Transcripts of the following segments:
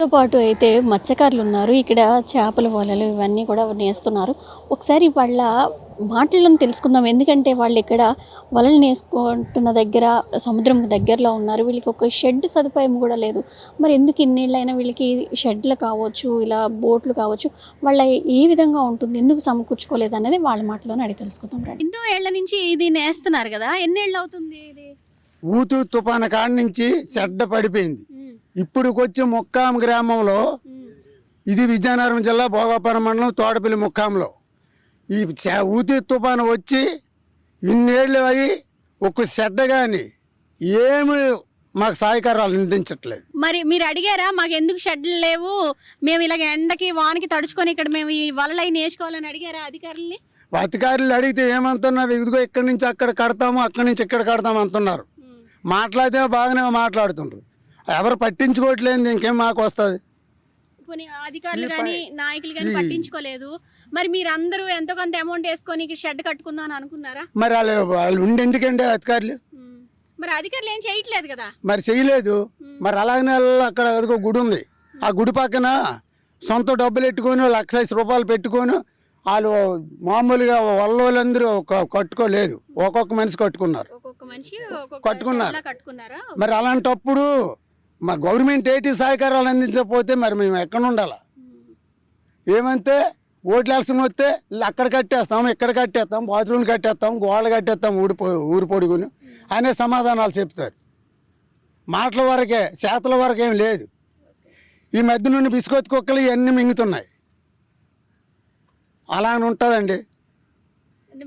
తో పాటు అయితే మత్స్యకారులు ఉన్నారు. ఇక్కడ చేపల వలలు ఇవన్నీ కూడా నేస్తున్నారు. ఒకసారి వాళ్ళ మాటలను తెలుసుకుందాం. ఎందుకంటే వాళ్ళు ఇక్కడ వలలు నేసుకుంటున్న దగ్గర సముద్రం దగ్గరలో ఉన్నారు. వీళ్ళకి ఒక షెడ్ సదుపాయం కూడా లేదు. మరి ఎందుకు ఇన్నేళ్ళైనా వీళ్ళకి షెడ్లు కావచ్చు, ఇలా బోట్లు కావచ్చు, వాళ్ళ ఏ విధంగా ఉంటుంది, ఎందుకు సమకూర్చుకోలేదు అనేది వాళ్ళ మాటలోనే అడిగి తెలుసుకుందాం రండి. ఎన్నో ఏళ్ల నుంచి ఇది నేస్తున్నారు కదా, ఎన్నేళ్ళు అవుతుంది ఇది? ఊతు తుఫాను కాడి నుంచి చెడ్డ పడిపోయింది. ఇప్పుడుకొచ్చి ముక్కాం గ్రామంలో, ఇది విజయనగరం జిల్లా భోగాపురం మండలం తోటపల్లి ముక్కాంలో ఈ ఊతి తుఫాను వచ్చి ఇన్నేళ్ళు అయ్యి ఒక చెడ్డ కానీ ఏమి మాకు సహాయకారాలు అందించట్లేదు. మరి మీరు అడిగారా, మాకు ఎందుకు షెడ్లు లేవు, మేము ఇలాగ ఎండకి వానకి తడుచుకొని ఇక్కడ మేము ఈ వలలు అవి నేర్చుకోవాలని అడిగారా అధికారుల్ని? అధికారులు అడిగితే ఏమంటున్నారు, ఇదిగో ఇక్కడి నుంచి అక్కడ కడతాము, అక్కడి నుంచి ఇక్కడ కడతాము అంటున్నారు. మాట్లాడితే బాగానే మాట్లాడుతుండ్రు, ఎవరు పట్టించుకోవట్లేదు. ఇంకేం మాకు వస్తుంది? కొన్ని అధికారులు కానీ నాయకులు కానీ పట్టించుకోలేదు. మరి మీరు అందరూ ఎంతో కొంత అమౌంట్ వేసుకొని ఇక్కడ షెడ్ కట్టుకుందాం అని అనుకున్నారా? మరి వాళ్ళు ఉండి ఎందుకండి అధికారులు? మరి అధికారులు ఏం చేయట్లేదు కదా. మరి చేయలేదు. మరి అలాగనే అక్కడ అదిగో గుడి ఉంది, ఆ గుడి పక్కన సొంత డబ్బులు పెట్టుకొని ₹1,00,000 పెట్టుకొని వాళ్ళు మామూలుగా వాళ్ళందరూ కట్టుకోలేదు, ఒక్కొక్క మనిషి కట్టుకున్నారు. మరి అలాంటప్పుడు మా గవర్నమెంట్ ఏంటి సహకారాలు అందించకపోతే మరి మేము ఎక్కడ ఉండాలా? ఏమంటే ఓట్లు వేసుకుని వస్తే అక్కడ కట్టేస్తాం, ఇక్కడ కట్టేస్తాం, బాత్రూమ్ కట్టేస్తాం, గోడలు కట్టేస్తాం, ఊరు పొడుగుని అనే సమాధానాలు చెప్తారు. మాటల వరకే, చేతల వరకేం లేదు. ఈ మధ్య నుండి బిస్కొత్ కుక్కలు ఇవన్నీ మింగుతున్నాయి. అలానే ఉంటుందండి.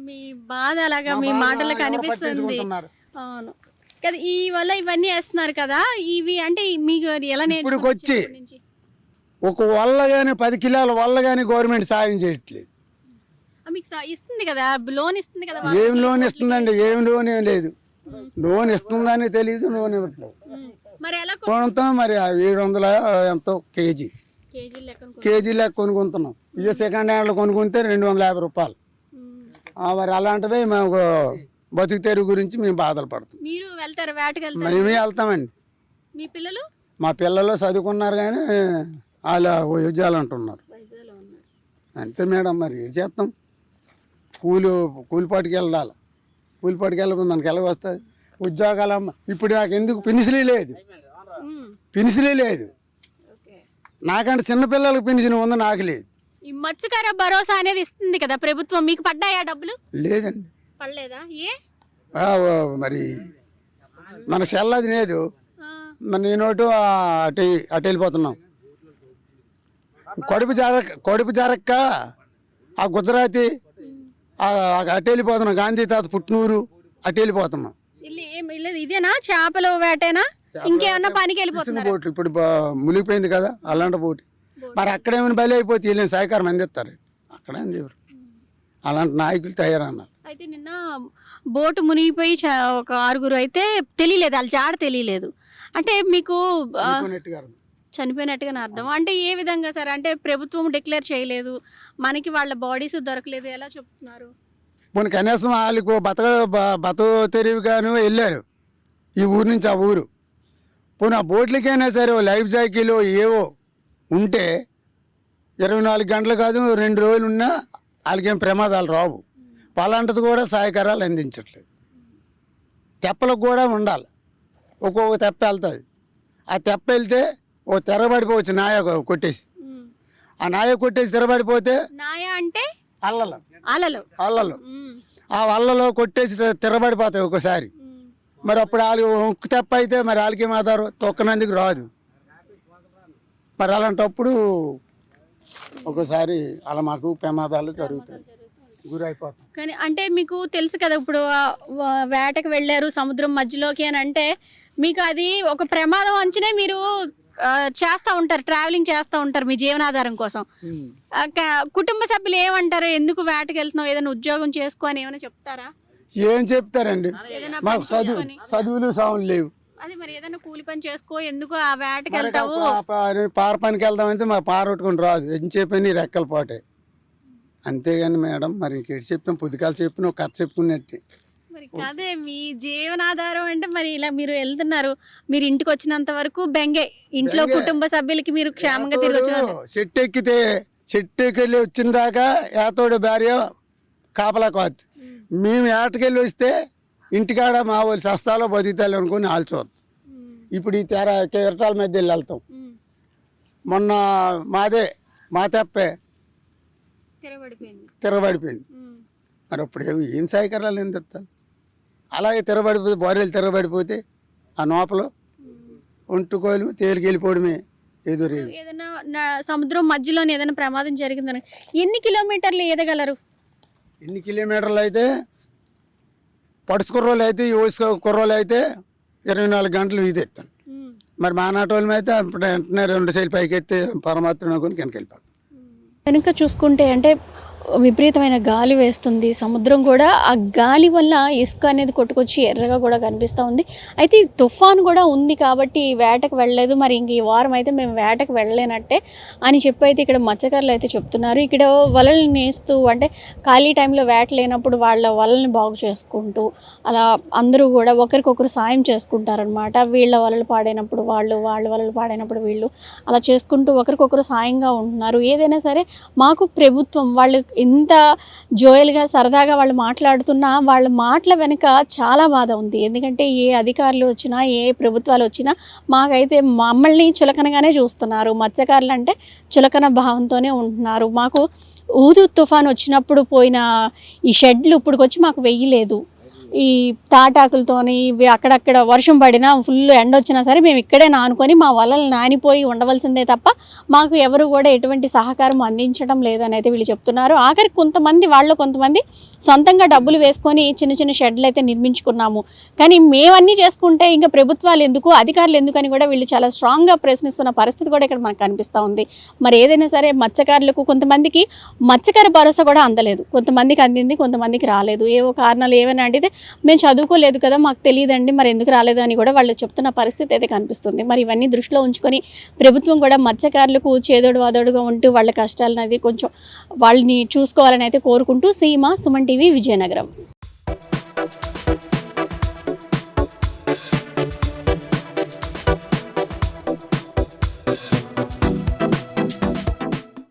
మీ బాధ అలాగా మీ మాటలు కనిపిస్తుంది. అవును కదా. ఈ వల్ల ఇవన్నీ వేస్తున్నారు కదా, ఇవి అంటే మీకు ఎలా ఇప్పుడు వచ్చి ఒక వల్ల కానీ 10 కిలోల వల్ల కానీ గవర్నమెంట్ సాయం చేయట్లేదు. మీకు ఇస్తుంది కదా, లోన్ ఇస్తుంది కదా. ఏం లోన్ ఇస్తుందండి? ఏం లోన్ ఏం లేదు. లోన్ ఇస్తుందని తెలియదు, లోన్ ఇవ్వట్లేదు. మరి ఎలా కొనుతాం? మరి 700 ఎంతో కేజీ లెక్క కొనుక్కుంటున్నాం. ఇదే సెకండ్ హ్యాండ్లో కొనుక్కుంటే ₹250. మరి అలాంటివి మేము బతుకు తెరువు గురించి మేము బాధలు పడుతున్నాం. మీరు వెళ్తారు వేటకి? మేమే వెళ్తామండి. మీ పిల్లలు? మా పిల్లలు చదువుకున్నారు కానీ వాళ్ళు ఉద్యోగాలు అంటున్నారు. అంతే మేడం. మరి ఏం చేస్తాం? కూలిపాటికి వెళ్ళాలి. కూలిపాటికి వెళ్ళకపోతే మనకి ఎలా వస్తుంది? ఉద్యోగాలు ఇప్పుడు నాకు ఎందుకు పెన్షన్లే లేదు. నాకంటే చిన్నపిల్లలకు పెన్షన్ ఉంది, నాకు లేదు. ఈ మత్స్యకార భరోసా అనేది ఇస్తుంది కదా ప్రభుత్వం, మీకు పడ్డాయా డబ్బులు? లేదండి. పడలేదా? మరి మన సెల్లది లేదు. మరి నేను అటు వెళ్ళిపోతున్నాం. కడుపు జరక్క ఆ గుజరాతీ అటు వెళ్ళిపోతున్నాం. గాంధీ తాత పుట్టినూరు అటు వెళ్ళిపోతున్నాం. ఇదేనా చేపలు వేటేనా, ఇంకేమన్నా పనికి వెళ్ళిపోతున్నారు? బోట్లు ఇప్పుడు మునిగిపోయింది కదా అలాంటి బోటు. మరి అక్కడేమైనా బలి అయిపోతే వీళ్ళని సహకారం అందిస్తారు. అక్కడ అందేవారు. అలాంటి నాయకులు తయారన్నారు. అయితే నిన్న బోటు మునిగిపోయి ఒక 6 అయితే తెలియలేదు, వాళ్ళ జాడ తెలియలేదు. అంటే మీకు చనిపోయినట్టుగా అర్థం. అంటే ఏ విధంగా సార్? అంటే ప్రభుత్వం డిక్లేర్ చేయలేదు, మనకి వాళ్ళ బాడీస్ దొరకలేదు, ఎలా చెప్తున్నారు? పోనీ కనీసం వాళ్ళకు బతక తెరివిగాను వెళ్ళారు ఈ ఊరు నుంచి ఆ ఊరు. పోనీ ఆ బోట్లకైనా సరే లైఫ్ జాకీలు ఏవో ఉంటే 24 గంటలు కాదు 2 రోజులు ఉన్నా వాళ్ళకేం ప్రమాదాలు రావు. అలాంటిది కూడా సహాయకారాలు అందించట్లేదు. తెప్పలకు కూడా ఉండాలి. ఒక్కొక్క తెప్ప వెళ్తుంది. ఆ తెప్ప వెళ్తే ఓ తెరబడిపోవచ్చు, నాయ కొట్టేసి. ఆ నాయ కొట్టేసి తెరబడిపోతే నాయ అంటే అల్లలు ఆ వల్లలో కొట్టేసి తెరబడిపోతాయి ఒక్కోసారి. మరి అప్పుడు వాళ్ళు ఉక్కు తెప్ప అయితే మరి వాళ్ళకి ఏమాదారు తొక్కనందుకు రాదు. మరి అలాంటప్పుడు ఒకసారి అలా మాకు ప్రమాదాలు జరుగుతాయి, గురైపోతాం. కానీ అంటే మీకు తెలుసు కదా, ఇప్పుడు వేటకు వెళ్ళారు సముద్రం మధ్యలోకి అని అంటే మీకు అది ఒక ప్రమాదం అంచనే మీరు చేస్తూ ఉంటారు, ట్రావెలింగ్ చేస్తూ ఉంటారు మీ జీవనాధారం కోసం. కుటుంబ సభ్యులు ఏమంటారు, ఎందుకు వేటకి వెళ్తున్నావు, ఏదైనా ఉద్యోగం చేసుకో అని ఏమైనా చెప్తారా? ఏం చెప్తారండి, మాకు చదువులు సాములు లేవు. అది మరి ఏదైనా కూలి పని చేసుకో, ఎందుకు ఆ వేటకి వెళ్తావు? పార పనికి వెళ్దామంటే మా పార కొట్టుకుని రాదు, ఏం చెప్పని రెక్కల పాటే. అంతేగాని మేడం మరి ఇంకేటి చెప్తాం? పొద్దుకాలు చెప్పిన ఒక కథ చెప్పుకున్నట్టు మరి కాదే మీ జీవనాధారం అంటే మరి ఇలా మీరు వెళ్తున్నారు, మీరు ఇంటికి వచ్చినంత వరకు బెంగే, ఇంట్లో కుటుంబ సభ్యులకి మీరు క్షేమంగా తిరిగి వచ్చిన చెట్టు ఎక్కితే చెట్టు ఎక్కి వచ్చిన దాకా ఏతోడు భార్య కాపలా కాదు. మేము ఏటకెళ్ళి వస్తే ఇంటికాడ మా వాళ్ళు సస్తాలో బతుకుతాలు అనుకుని ఆల్చోద్దు. ఇప్పుడు ఈ కెరటాల మధ్య వెళ్ళి వెళ్తాం. మొన్న మా తెప్పే తిరగబడిపోయింది. మరి అప్పుడు ఏం సహాయకరాలు ఏం తెస్తాను? అలాగే తిరగబడిపోతే బోరెలు తిరగబడిపోతే ఆ నోపలు ఒంటుకోలు తేలికి వెళ్ళిపోవడమే ఎదురు. ఏదైనా సముద్రం మధ్యలోనే ఏదైనా ప్రమాదం జరిగిందని ఎన్ని కిలోమీటర్లు ఈదగలరు? ఎన్ని కిలోమీటర్లు అయితే పడుచు కుర్రోళ్ళు అయితే ఈ వయసు కుర్రోళ్ళు అయితే 24 గంటలు ఈదెత్తాను. మరి మా నాటి వాళ్ళం అయితే ఇప్పుడు వెంటనే 2 సైలు పైకి ఎత్తే పరమాత్మ అనుకుని కిందకి వెళ్ళిపోతాం. వెనుక చూసుకుంటే అంటే విపరీతమైన గాలి వేస్తుంది, సముద్రం కూడా ఆ గాలి వల్ల ఇసుక అనేది కొట్టుకొచ్చి ఎర్రగా కూడా కనిపిస్తూ ఉంది. అయితే ఈ తుఫాను కూడా ఉంది కాబట్టి వేటకు వెళ్ళలేదు, మరి ఇంక ఈ వారం అయితే మేము వేటకు వెళ్ళలేనట్టే అని చెప్పి అయితే ఇక్కడ మత్స్యకారులు అయితే చెప్తున్నారు. ఇక్కడ వలలు నేస్తూ అంటే ఖాళీ టైంలో వేట లేనప్పుడు వాళ్ళ వలల్ని బాగు చేసుకుంటూ అలా అందరూ కూడా ఒకరికొకరు సాయం చేసుకుంటారనమాట. వీళ్ళ వలలు పాడైనప్పుడు వాళ్ళ వలలు పాడైనప్పుడు వీళ్ళు అలా చేసుకుంటూ ఒకరికొకరు సాయంగా ఉంటున్నారు. ఏదైనా సరే మాకు ప్రభుత్వం వాళ్ళు ఇంత జోయల్గా సరదాగా వాళ్ళు మాట్లాడుతున్నా వాళ్ళ మాటల వెనుక చాలా బాధ ఉంది. ఎందుకంటే ఏ అధికారులు వచ్చినా ఏ ప్రభుత్వాలు వచ్చినా మాకైతే మమ్మల్ని చులకనగానే చూస్తున్నారు. మత్స్యకారులు అంటే చులకన భావంతోనే ఉంటున్నారు. మాకు ఊదు తుఫాన్ వచ్చినప్పుడు పోయిన ఈ షెడ్లు ఇప్పుడుకొచ్చి మాకు వెయ్యలేదు. ఈ తాటాకులతోని ఇవి అక్కడక్కడ వర్షం పడినా ఫుల్ ఎండ వచ్చినా సరే మేము ఇక్కడే నానుకొని మా వలలు నానిపోయి ఉండవలసిందే తప్ప మాకు ఎవరు కూడా ఎటువంటి సహకారం అందించడం లేదని అయితే వీళ్ళు చెప్తున్నారు. ఆఖరికి కొంతమంది సొంతంగా డబ్బులు వేసుకొని చిన్న చిన్న షెడ్లు అయితే నిర్మించుకున్నాము, కానీ మేమన్నీ చేసుకుంటే ఇంకా ప్రభుత్వాలు ఎందుకు, అధికారులు ఎందుకు అని కూడా వీళ్ళు చాలా స్ట్రాంగ్గా ప్రశ్నిస్తున్న పరిస్థితి కూడా ఇక్కడ మనకు కనిపిస్తూ ఉంది. మరి ఏదైనా సరే మత్స్యకారులకు కొంతమందికి మత్స్యకార భరోసా కూడా అందలేదు, కొంతమందికి అందింది, కొంతమందికి రాలేదు. ఏవో కారణాలు ఏమైనా అడిగితే మేము చదువుకోలేదు కదా, మాకు తెలియదండి, మరి ఎందుకు రాలేదు అని కూడా వాళ్ళు చెప్తున్న పరిస్థితి అయితే కనిపిస్తుంది. మరి ఇవన్నీ దృష్టిలో ఉంచుకొని ప్రభుత్వం కూడా మత్స్యకారులకు చేదోడు వాదోడుగా ఉంటూ వాళ్ళ కష్టాలను అది కొంచెం వాళ్ళని చూసుకోవాలని అయితే కోరుకుంటూ సీమ సుమన్ టీవీ విజయనగరం.